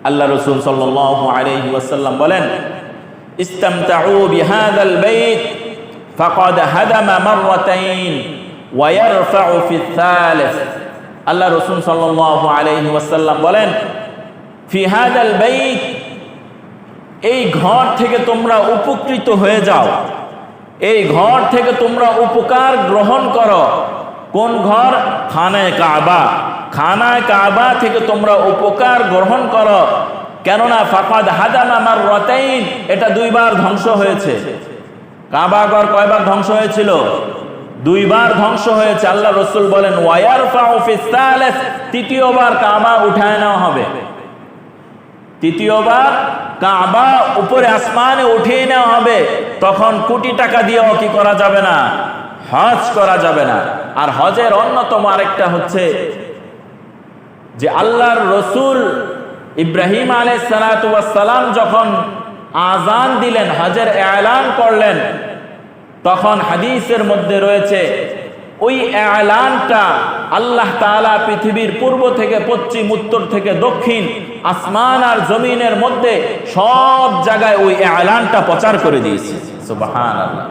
আল্লাহ রাসূল সাল্লাল্লাহু আলাইহি ওয়াসাল্লাম বলেন, ইস্তামতাউ বিহাযাল বাইত ফাকাদ হাদামা মাররাতাইন ওয়া ইয়ারফাউ ফিস সালিস। আল্লাহ রাসূল সাল্লাল্লাহু আলাইহি ওয়াসাল্লাম বলেন, ফি হাযাল বাইত, এই ঘর থেকে তোমরা উপকৃত হয়ে যাও, এই ঘর থেকে তোমরা উপকার গ্রহণ করো। কোন ঘর? খানায়ে কাবা। খানায়ে কাবা থেকে তোমরা উপকার গ্রহণ করো, কেননা ফাকাদ হাদামা মাররাতাইন, এটা দুইবার ধ্বংস হয়েছে। কাবা ঘর কয়বার ধ্বংস হয়েছিল? দুইবার ধ্বংস হয়েছে। আল্লাহ রাসূল বলেন, ওয়া ইয়ারফাউ ফিস সালিস, তৃতীয়বার কাবা উঠায় নেওয়া হবে। তৃতীয়বার কাবা উপরে আসমানে উঠিয়ে নেওয়া হবে। তখন কোটি টাকা দিয়েও কি করা যাবে না? হজ করা যাবে না। আর হজের অন্যতম আরেকটা হচ্ছে যে আল্লাহর রসুল ইব্রাহিম আলাইহিস সালাতু ওয়াস সালাম যখন আযান দিলেন, হজের এলান করলেন, তখন হাদিসের মধ্যে রয়েছে ওই এলানটা আল্লাহ তাআলা পৃথিবীর পূর্ব থেকে পশ্চিম, উত্তর থেকে দক্ষিণ, আসমান আর জমিনের মধ্যে সব জায়গায় ওই এলানটা প্রচার করে দিয়েছে। সুবহানাল্লাহ।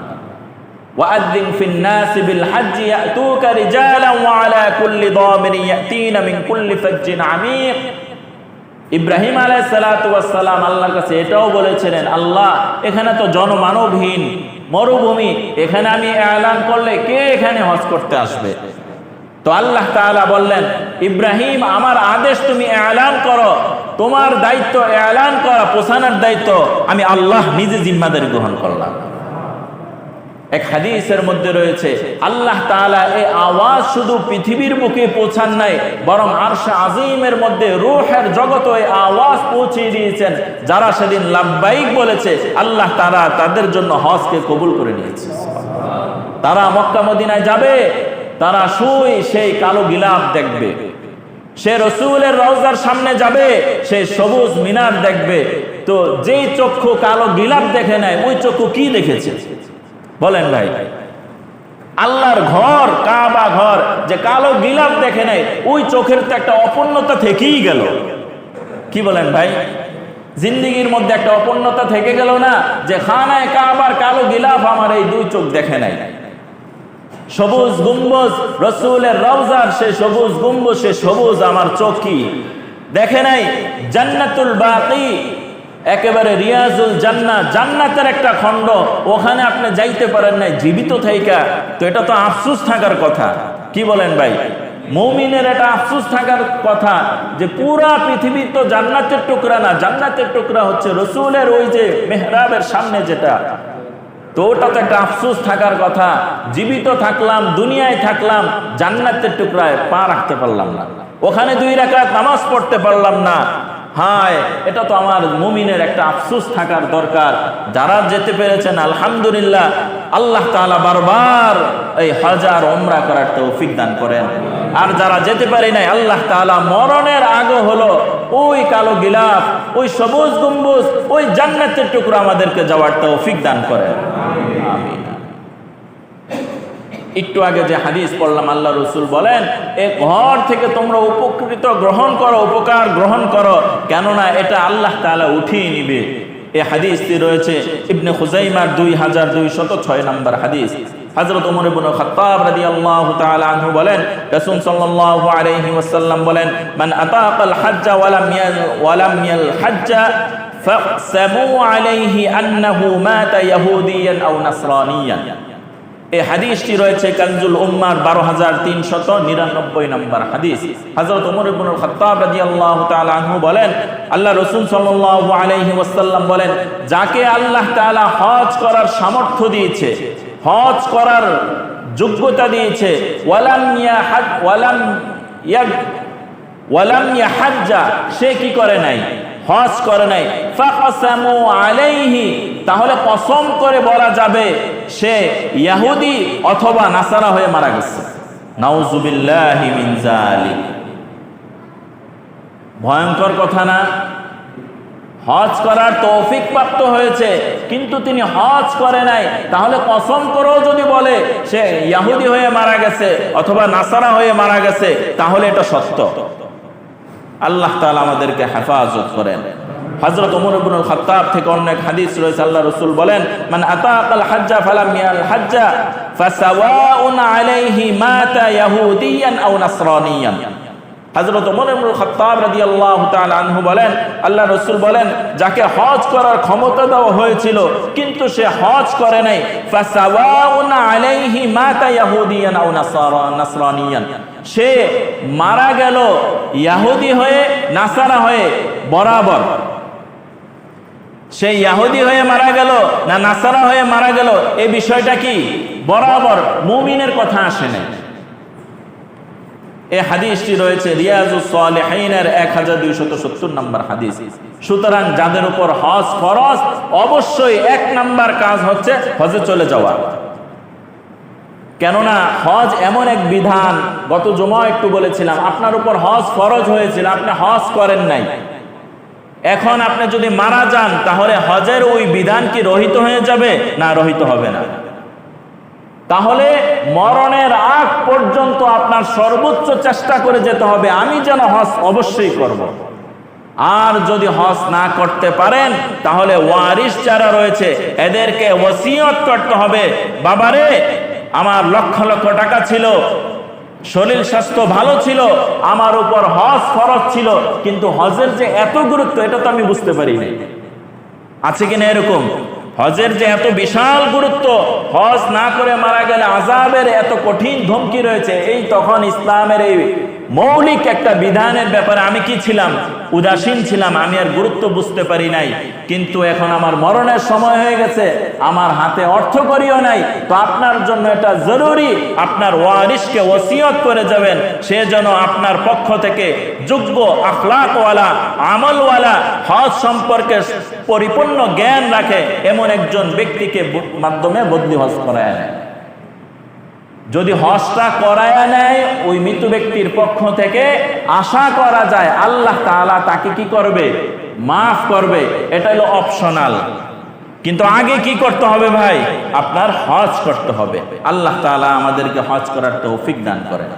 ওয়াআযিন ফিন নাস বিল হজ্জ ইয়াতুকা রিজালান ওয়া আলা কুল্লি দামির ইয়াতিনা মিন কুল্লি ফাজ্জিন আমিক। ইব্রাহিম আলাইহিস সালাতু ওয়াস সালাম আল্লাহর কাছে এটাও বলেছিলেন, আল্লাহ, এখানে তো জনমানবহীন মরুভূমি, এখানে আমি এলান করলে কে এখানে হজ করতে আসবে? তো আল্লাহ তাআলা বললেন, ইব্রাহিম, আমার আদেশ তুমি এলান করো, তোমার দায়িত্ব এলান করা, পৌঁছানোর দায়িত্ব আমি আল্লাহ নিজে জিম্মাদারি গ্রহণ করলাম। এক হাদিসের মধ্যে রয়েছে আল্লাহ তাআলা এই আওয়াজ শুধু পৃথিবীর বুকে পৌঁছান নাই, বরং আরশে আজিমের মধ্যে রূহের জগতে এই আওয়াজ পৌঁছে দিয়েছেন। যারা সেদিন লাব্বাইক বলেছে, আল্লাহ তাআলা তাদের জন্য হজকে কবুল করে নিয়েছে। তারা মক্কা মদিনায় যাবে, তারা সেই কালো গিলাফ দেখবে। সে রসুলের রওজার সামনে যাবে, সে সবুজ মিনার দেখবে। তো যেই চক্ষু কালো গিলাফ দেখে নাই, ওই চক্ষু কি দেখেছে বলেন ভাই? আল্লাহর ঘর, কাবা ঘর, যে কালো গিলাফ দেখে নাই, ওই চোখের তো একটা অপূর্ণতা থেকেই গেল। কি বলেন ভাই? জিন্দেগির মধ্যে একটা অপূর্ণতা থেকে গেল না, যে খানায়ে কাবার কালো গিলাফ আমার এই দুই চোখ দেখে নাই। সবুজ গম্বুজ, রসুলের রওজার সে সবুজ গম্বুজ, সে সবুজ আমার চোখ কি দেখে নাই। জান্নাতুল বাকি, একেবারে রিয়াজুল জান্নাত, জান্নাতের একটা খণ্ড, ওখানে আপনি যাইতে পারেন নাই জীবিত থাইকা, তো এটা তো আফসোস থাকার কথা। কি বলেন ভাই? মুমিনের এটা আফসোস থাকার কথা যে পুরা পৃথিবী তো জান্নাতের টুকরা না, জান্নাতের টুকরা হচ্ছে রসুলের ওই যে মেহরাবের সামনে যেটা, তো ওটা তো একটা আফসোস থাকার কথা। জীবিত থাকলাম, দুনিয়ায় থাকলাম, জান্নাতের টুকরায় পা রাখতে পারলাম না, ওখানে 2 রাকাত নামাজ পড়তে পারলাম না। হায়, এটা তো আমার মুমিনের একটা আফসোস থাকার দরকার। যারা যেতে পেরেছেন আলহামদুলিল্লাহ, আল্লাহ তাআলা বারবার এই হজ আর উমরা করার তৌফিক দান করেন। আর যারা যেতে পারে নাই, আল্লাহ তাআলা মরণের আগে হলো ওই কালো গিলাফ, ওই সবুজ গম্বুজ, ওই জান্নাতের টুকরা আমাদেরকে যাওয়ার তৌফিক দান করেন। আমিন। একটু আগে যে হাদিস পড়লাম, আল্লাহ রসুল বলেন, এ ঘর থেকে তোমরা উপকৃত গ্রহণ করো, উপকার গ্রহণ করো, কেননা এটা আল্লাহ তাআলা উঠিয়ে নিবে। এই হাদিসটি রয়েছে ইবনে খুজাইমার 2206 নম্বর হাদিস। হযরত ওমর ইবনে খাত্তাব রাদিয়াল্লাহু তাআলা আনহু বলেন, রাসূল সাল্লাল্লাহু আলাইহি ওয়াসাল্লাম বলেন, মান আতাকাল হাজ্জা ওয়া লাম ইয়াল হাজ্জা ফাকসামু আলাইহি আন্নাহু মাতা ইয়াহুদিয়ান আও নাসরানিয়ান। এই হাদিসটি রয়েছে কানজুল উম্মার 12399 নম্বর হাদিস। হযরত ওমর ইবনে খাত্তাব রাদিয়াল্লাহু তাআলা আনহু বলেন, আল্লাহ রাসূল সাল্লাল্লাহু আলাইহি ওয়াসাল্লাম বলেন, যাকে আল্লাহ তাআলা হজ করার সামর্থ্য দিয়েছে, হজ করার যোগ্যতা দিয়েছে, ওয়ালাম ইয়াহাজ্জা, সে কি করে নাই? হজ করে নাই। ফাকসামু আলাইহি, তাহলে কসম করে বলা যাবে সে ইহুদি অথবা নাসারা হয়ে মারা গেছে। নাউযুবিল্লাহি মিন যালিক। ভয়ঙ্কর কথা না? হজ করার তৌফিক প্রাপ্ত হয়েছে, কিন্তু তিনি হজ করে নাই, তাহলে কসম করেও যদি বলে সে ইহুদি হয়ে মারা গেছে অথবা নাসারা হয়ে মারা গেছে, তাহলে এটা সত্য। আল্লাহ তাআলা আমাদেরকে হেফাজত করেন। হযরত ওমর ইবনুল খাত্তাব থেকে অনেক হাদিস রয়েছে, আল্লাহ রাসূল বলেন, মান আতাকাল হাজ্জা ফালাম ইয়াল হাজ্জা ফাসাওয়াউন আলাইহি মাতা ইয়াহুদিয়ান আও নাসরানিয়ান। হযরত ওমর ইবনুল খাত্তাব রাদিয়াল্লাহু তাআলা আনহু বলেন, আল্লাহ রাসূল বলেন, যাকে হজ করার ক্ষমতা দেওয়া হয়েছিল কিন্তু সে হজ করে নাই, ফাসাওয়াউন আলাইহি মাতা ইয়াহুদিয়ান আও নাসরানিয়ান, সে মারা গেল ইহুদি হয়ে নাসারা হয়ে বরাবর। সে ইহুদি হয়ে মারা গেল না নাসারা হয়ে মারা গেল, এই বিষয়টা কি বরাবর, মুমিনের কথা আসে না। এই হাদিসটি রয়েছে রিয়াজুস সালিহিনের 1270 নম্বর হাদিস। সুতরাং যাদের উপর হজ ফরজ, অবশ্যই 1 নাম্বার কাজ হচ্ছে হজে চলে যাওয়া। কেননা হজ এমন এক বিধান, গত জুমা একটু বলেছিলাম, আপনার উপর হজ ফরজ হয়েছিল, আপনি হজ করেন নাই। এখন আপনি যদি মারা যান তাহলে হজের ওই বিধান কি রহিত হয়ে যাবে? না, রহিত হবে না। তাহলে মরণের আগ পর্যন্ত আপনার সর্বোচ্চ চেষ্টা করে যেতে হবে, আমি যেন হজ অবশ্যই করব। আর যদি হজ না করতে পারেন তাহলে ওয়ারিস যারা রয়েছে এদেরকে ওসিয়ত করতে হবে, বাবারে আমার লক্ষ লক্ষ টাকা ছিল, শরীর স্বাস্থ্য ভালো ছিল, আমার উপর হজ ফরজ ছিল, কিন্তু হজের যে এত গুরুত্ব এটা তো আমি বুঝতে পারিনি। আছে কিনা এরকম? হজের যে এত বিশাল গুরুত্ব, হজ না করে মারা গেলে আযাবের এত কঠিন ধমকি রয়েছে, এই তখন ইসলামের এই মৌলিক একটা বিধানের ব্যাপারে আমি কি ছিলাম? উদাসীন ছিলাম, আমি আর গুরুত্ব বুঝতে পারি নাই। কিন্তু এখন আমার মরণের সময় হয়ে গেছে, আমার হাতে অর্থ করিও নাই, তো আপনার জন্য এটা জরুরি, আপনার ওয়ারিসকে ওসিয়ত করে যাবেন, সে যেন আপনার পক্ষ থেকে যোগ্য, আখলাকওয়ালা, আমলওয়ালা, হজ সম্পর্কে পরিপূর্ণ জ্ঞান রাখে এমন একজন ব্যক্তিকে মাধ্যমে বদলি হজ করায় নেয়। যদি হজটা করায়া নেয় ওই মৃত ব্যক্তির পক্ষ থেকে, আশা করা যায় আল্লাহ তাআলা তাকে কি করবে? মাফ করবে। এটা হলো অপশনাল। কিন্তু আগে কি করতে হবে ভাই? আপনার হজ করতে হবে। আল্লাহ তাআলা আমাদেরকে হজ করার তৌফিক দান করেন।